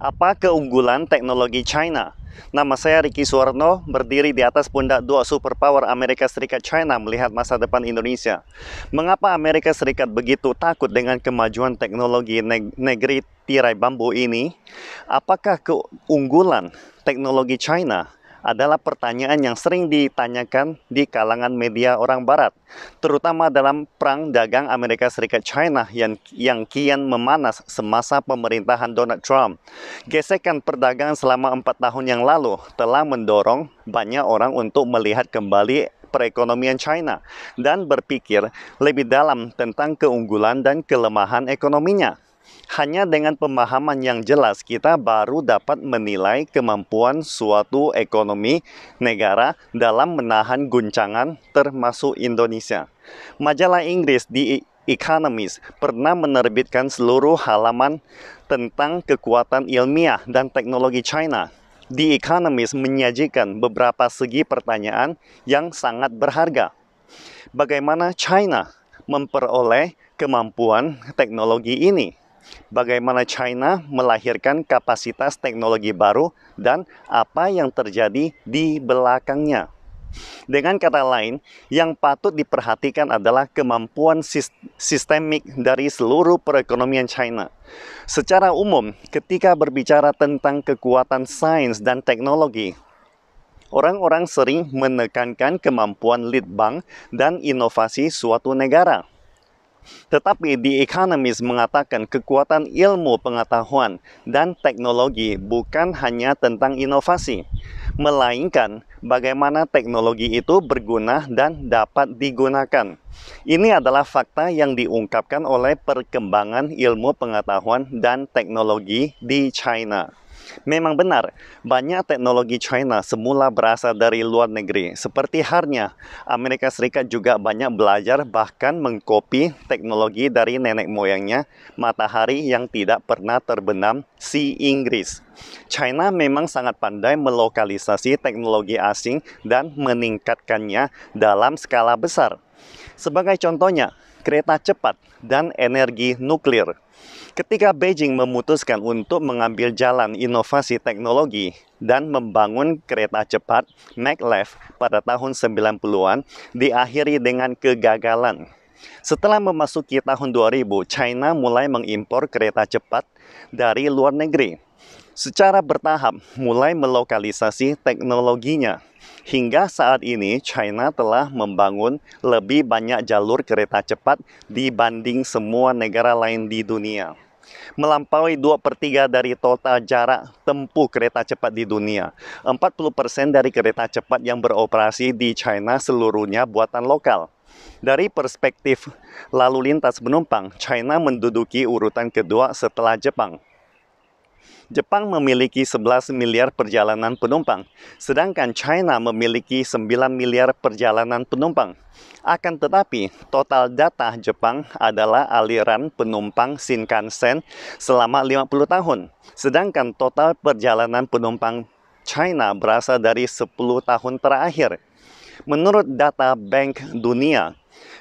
Apa keunggulan teknologi China? Nama saya Ricky Suwarno, berdiri di atas pundak dua superpower Amerika Serikat China melihat masa depan Indonesia. Mengapa Amerika Serikat begitu takut dengan kemajuan teknologi negeri tirai bambu ini? Apakah keunggulan teknologi China adalah pertanyaan yang sering ditanyakan di kalangan media orang barat, terutama dalam perang dagang Amerika Serikat China yang kian memanas semasa pemerintahan Donald Trump. Gesekan perdagangan selama 4 tahun yang lalu telah mendorong banyak orang untuk melihat kembali perekonomian China dan berpikir lebih dalam tentang keunggulan dan kelemahan ekonominya. Hanya dengan pemahaman yang jelas kita baru dapat menilai kemampuan suatu ekonomi negara dalam menahan guncangan termasuk Indonesia. Majalah Inggris The Economist pernah menerbitkan seluruh halaman tentang kekuatan ilmiah dan teknologi China. The Economist menyajikan beberapa segi pertanyaan yang sangat berharga. Bagaimana China memperoleh kemampuan teknologi ini? Bagaimana China melahirkan kapasitas teknologi baru dan apa yang terjadi di belakangnya. Dengan kata lain, yang patut diperhatikan adalah kemampuan sistemik dari seluruh perekonomian China. Secara umum, ketika berbicara tentang kekuatan sains dan teknologi, orang-orang sering menekankan kemampuan lead bank dan inovasi suatu negara. Tetapi The Economist mengatakan kekuatan ilmu pengetahuan dan teknologi bukan hanya tentang inovasi, melainkan bagaimana teknologi itu berguna dan dapat digunakan. Ini adalah fakta yang diungkapkan oleh perkembangan ilmu pengetahuan dan teknologi di China. Memang benar, banyak teknologi China semula berasal dari luar negeri. Seperti halnya, Amerika Serikat juga banyak belajar bahkan mengkopi teknologi dari nenek moyangnya, matahari yang tidak pernah terbenam, si Inggris. China memang sangat pandai melokalisasi teknologi asing dan meningkatkannya dalam skala besar. Sebagai contohnya, kereta cepat dan energi nuklir. Ketika Beijing memutuskan untuk mengambil jalan inovasi teknologi dan membangun kereta cepat maglev pada tahun 90-an, diakhiri dengan kegagalan. Setelah memasuki tahun 2000, China mulai mengimpor kereta cepat dari luar negeri. Secara bertahap mulai melokalisasi teknologinya. Hingga saat ini, China telah membangun lebih banyak jalur kereta cepat dibanding semua negara lain di dunia, melampaui 2/3 dari total jarak tempuh kereta cepat di dunia. 40% dari kereta cepat yang beroperasi di China seluruhnya buatan lokal. Dari perspektif lalu lintas penumpang, China menduduki urutan kedua setelah Jepang. Jepang memiliki 11 miliar perjalanan penumpang, sedangkan China memiliki 9 miliar perjalanan penumpang. Akan tetapi, total data Jepang adalah aliran penumpang Shinkansen selama 50 tahun, sedangkan total perjalanan penumpang China berasal dari 10 tahun terakhir. Menurut data Bank Dunia,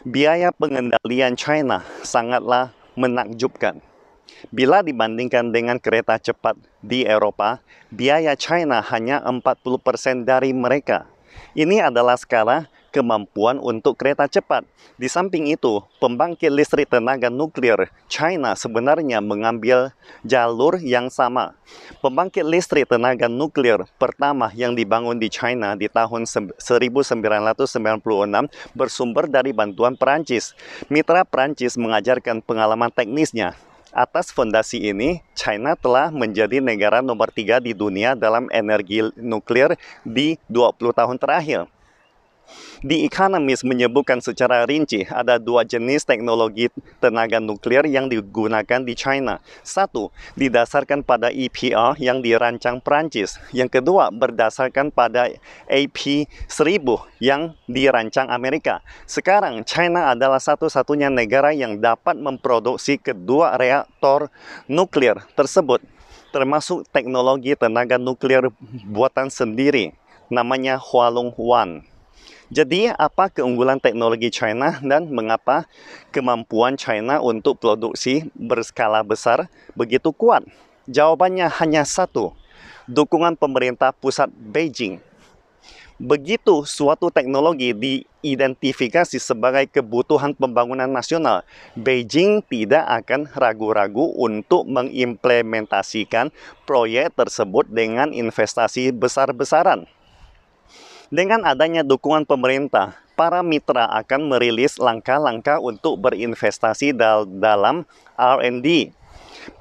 biaya pengendalian China sangatlah menakjubkan. Bila dibandingkan dengan kereta cepat di Eropa, biaya China hanya 40% dari mereka. Ini adalah skala kemampuan untuk kereta cepat. Di samping itu, pembangkit listrik tenaga nuklir China sebenarnya mengambil jalur yang sama. Pembangkit listrik tenaga nuklir pertama yang dibangun di China di tahun 1996 bersumber dari bantuan Perancis. Mitra Perancis mengajarkan pengalaman teknisnya. Atas fondasi ini, China telah menjadi negara nomor 3 di dunia dalam energi nuklir di 20 tahun terakhir. The Economist menyebutkan secara rinci ada dua jenis teknologi tenaga nuklir yang digunakan di China. Satu, didasarkan pada EPR yang dirancang Perancis. Yang kedua, berdasarkan pada AP1000 yang dirancang Amerika. Sekarang, China adalah satu-satunya negara yang dapat memproduksi kedua reaktor nuklir tersebut, termasuk teknologi tenaga nuklir buatan sendiri, namanya Hualong 1. Jadi, apa keunggulan teknologi China dan mengapa kemampuan China untuk produksi berskala besar begitu kuat? Jawabannya hanya satu, dukungan pemerintah pusat Beijing. Begitu suatu teknologi diidentifikasi sebagai kebutuhan pembangunan nasional, Beijing tidak akan ragu-ragu untuk mengimplementasikan proyek tersebut dengan investasi besar-besaran. Dengan adanya dukungan pemerintah, para mitra akan merilis langkah-langkah untuk berinvestasi dalam R&D,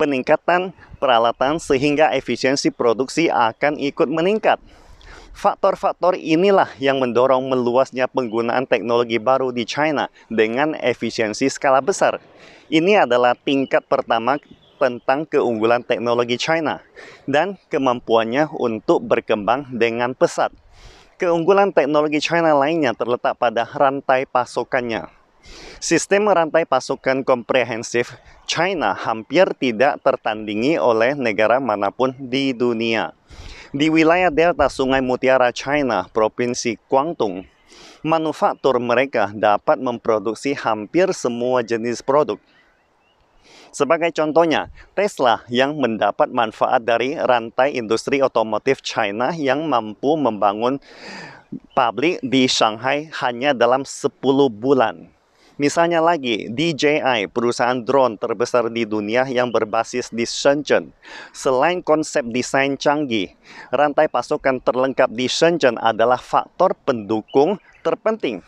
peningkatan peralatan sehingga efisiensi produksi akan ikut meningkat. Faktor-faktor inilah yang mendorong meluasnya penggunaan teknologi baru di China dengan efisiensi skala besar. Ini adalah tingkat pertama tentang keunggulan teknologi China dan kemampuannya untuk berkembang dengan pesat. Keunggulan teknologi China lainnya terletak pada rantai pasokannya. Sistem rantai pasokan komprehensif China hampir tidak tertandingi oleh negara manapun di dunia. Di wilayah delta Sungai Mutiara China, Provinsi Guangdong, manufaktur mereka dapat memproduksi hampir semua jenis produk. Sebagai contohnya, Tesla yang mendapat manfaat dari rantai industri otomotif China yang mampu membangun pabrik di Shanghai hanya dalam 10 bulan. Misalnya lagi, DJI, perusahaan drone terbesar di dunia yang berbasis di Shenzhen. Selain konsep desain canggih, rantai pasokan terlengkap di Shenzhen adalah faktor pendukung terpenting.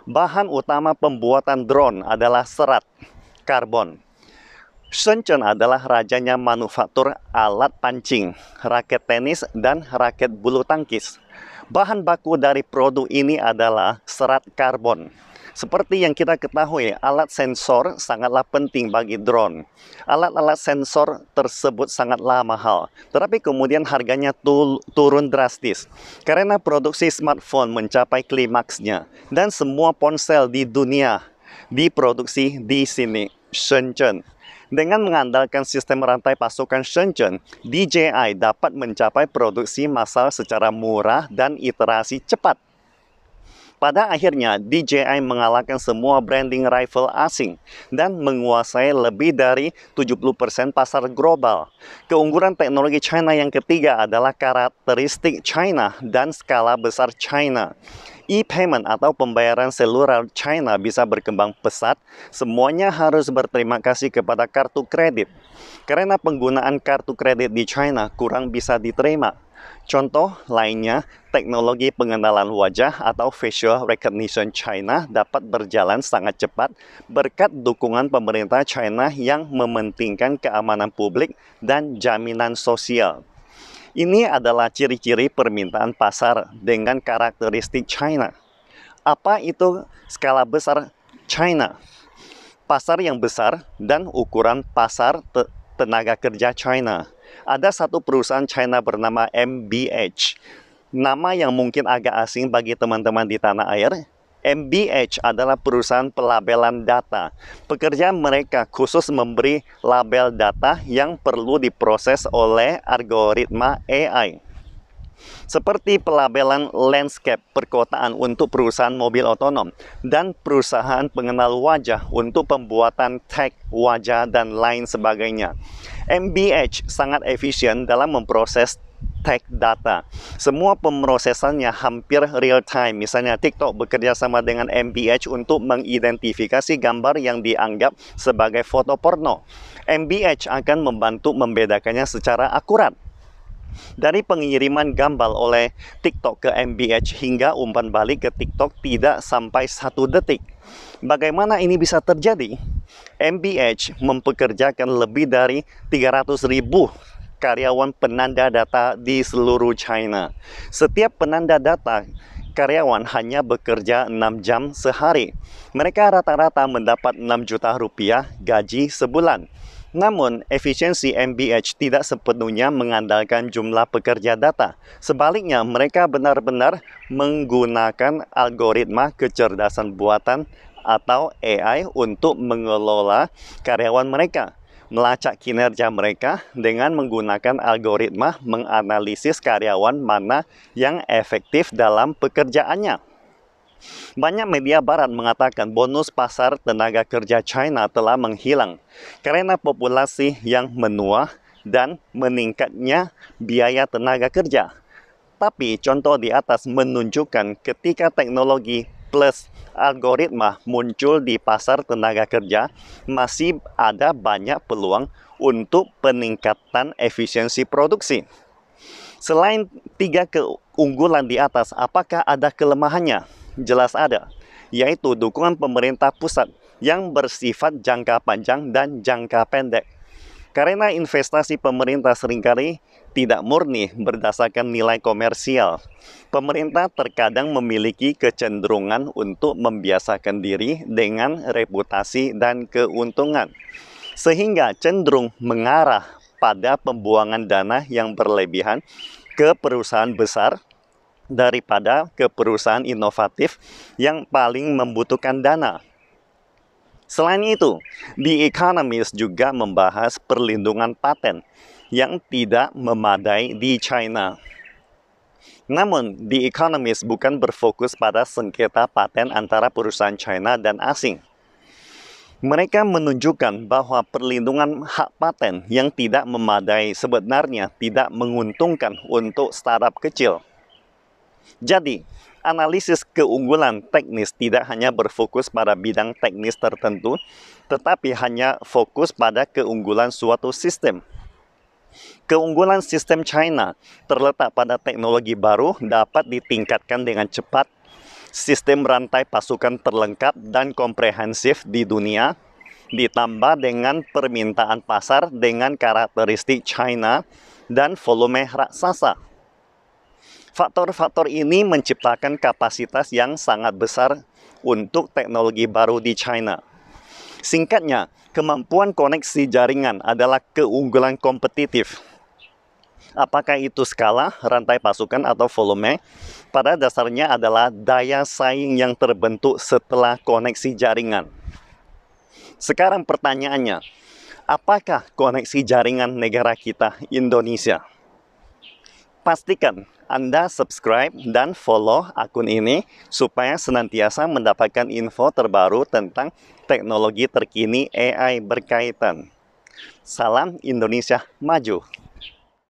Bahan utama pembuatan drone adalah serat karbon. Shenzhen adalah rajanya manufaktur alat pancing, raket tenis, dan raket bulu tangkis. Bahan baku dari produk ini adalah serat karbon. Seperti yang kita ketahui, alat sensor sangatlah penting bagi drone. Alat-alat sensor tersebut sangatlah mahal, tetapi kemudian harganya turun drastis karena produksi smartphone mencapai klimaksnya dan semua ponsel di dunia diproduksi di sini, Shenzhen. Dengan mengandalkan sistem rantai pasokan Shenzhen, DJI dapat mencapai produksi massal secara murah dan iterasi cepat. Pada akhirnya, DJI mengalahkan semua branding rifle asing dan menguasai lebih dari 70% pasar global. Keunggulan teknologi China yang ketiga adalah karakteristik China dan skala besar China. E-payment atau pembayaran seluler China bisa berkembang pesat, semuanya harus berterima kasih kepada kartu kredit. Karena penggunaan kartu kredit di China kurang bisa diterima. Contoh lainnya, teknologi pengenalan wajah atau facial recognition China dapat berjalan sangat cepat berkat dukungan pemerintah China yang mementingkan keamanan publik dan jaminan sosial. Ini adalah ciri-ciri permintaan pasar dengan karakteristik China. Apa itu skala besar China? Pasar yang besar dan ukuran pasar tenaga kerja China. Ada satu perusahaan China bernama MBH. Nama yang mungkin agak asing bagi teman-teman di tanah air. MBH adalah perusahaan pelabelan data. Pekerjaan mereka khusus memberi label data yang perlu diproses oleh algoritma AI. Seperti pelabelan landscape perkotaan untuk perusahaan mobil otonom dan perusahaan pengenal wajah untuk pembuatan tag wajah dan lain sebagainya. MBH sangat efisien dalam memproses tag data. Semua pemrosesannya hampir real time. Misalnya TikTok bekerja sama dengan MBH untuk mengidentifikasi gambar yang dianggap sebagai foto porno. MBH akan membantu membedakannya secara akurat. Dari pengiriman gambar oleh TikTok ke MBH hingga umpan balik ke TikTok tidak sampai 1 detik. Bagaimana ini bisa terjadi? MBH mempekerjakan lebih dari 300.000 karyawan penanda data di seluruh China. Setiap penanda data karyawan hanya bekerja 6 jam sehari. Mereka rata-rata mendapat 6 juta rupiah gaji sebulan. Namun, efisiensi MBH tidak sepenuhnya mengandalkan jumlah pekerja data. Sebaliknya, mereka benar-benar menggunakan algoritma kecerdasan buatan atau AI untuk mengelola karyawan mereka, melacak kinerja mereka dengan menggunakan algoritma menganalisis karyawan mana yang efektif dalam pekerjaannya. Banyak media barat mengatakan bonus pasar tenaga kerja China telah menghilang karena populasi yang menua dan meningkatnya biaya tenaga kerja. Tapi contoh di atas menunjukkan ketika teknologi plus algoritma muncul di pasar tenaga kerja, masih ada banyak peluang untuk peningkatan efisiensi produksi. Selain 3 keunggulan di atas, apakah ada kelemahannya? Jelas ada, yaitu dukungan pemerintah pusat yang bersifat jangka panjang dan jangka pendek. Karena investasi pemerintah seringkali tidak murni berdasarkan nilai komersial. Pemerintah terkadang memiliki kecenderungan untuk membiasakan diri dengan reputasi dan keuntungan, sehingga cenderung mengarah pada pembuangan dana yang berlebihan ke perusahaan besar daripada ke perusahaan inovatif yang paling membutuhkan dana. Selain itu, The Economist juga membahas perlindungan paten yang tidak memadai di China. Namun, The Economist bukan berfokus pada sengketa paten antara perusahaan China dan asing. Mereka menunjukkan bahwa perlindungan hak paten yang tidak memadai sebenarnya tidak menguntungkan untuk startup kecil. Jadi, analisis keunggulan teknis tidak hanya berfokus pada bidang teknis tertentu, tetapi hanya fokus pada keunggulan suatu sistem. Keunggulan sistem China terletak pada teknologi baru dapat ditingkatkan dengan cepat, sistem rantai pasukan terlengkap dan komprehensif di dunia, ditambah dengan permintaan pasar dengan karakteristik China dan volume raksasa. Faktor-faktor ini menciptakan kapasitas yang sangat besar untuk teknologi baru di China. Singkatnya, kemampuan koneksi jaringan adalah keunggulan kompetitif. Apakah itu skala, rantai pasukan, atau volume? Pada dasarnya adalah daya saing yang terbentuk setelah koneksi jaringan. Sekarang pertanyaannya, apakah koneksi jaringan negara kita, Indonesia? Pastikan Anda subscribe dan follow akun ini supaya senantiasa mendapatkan info terbaru tentang teknologi terkini AI berkaitan. Salam Indonesia Maju!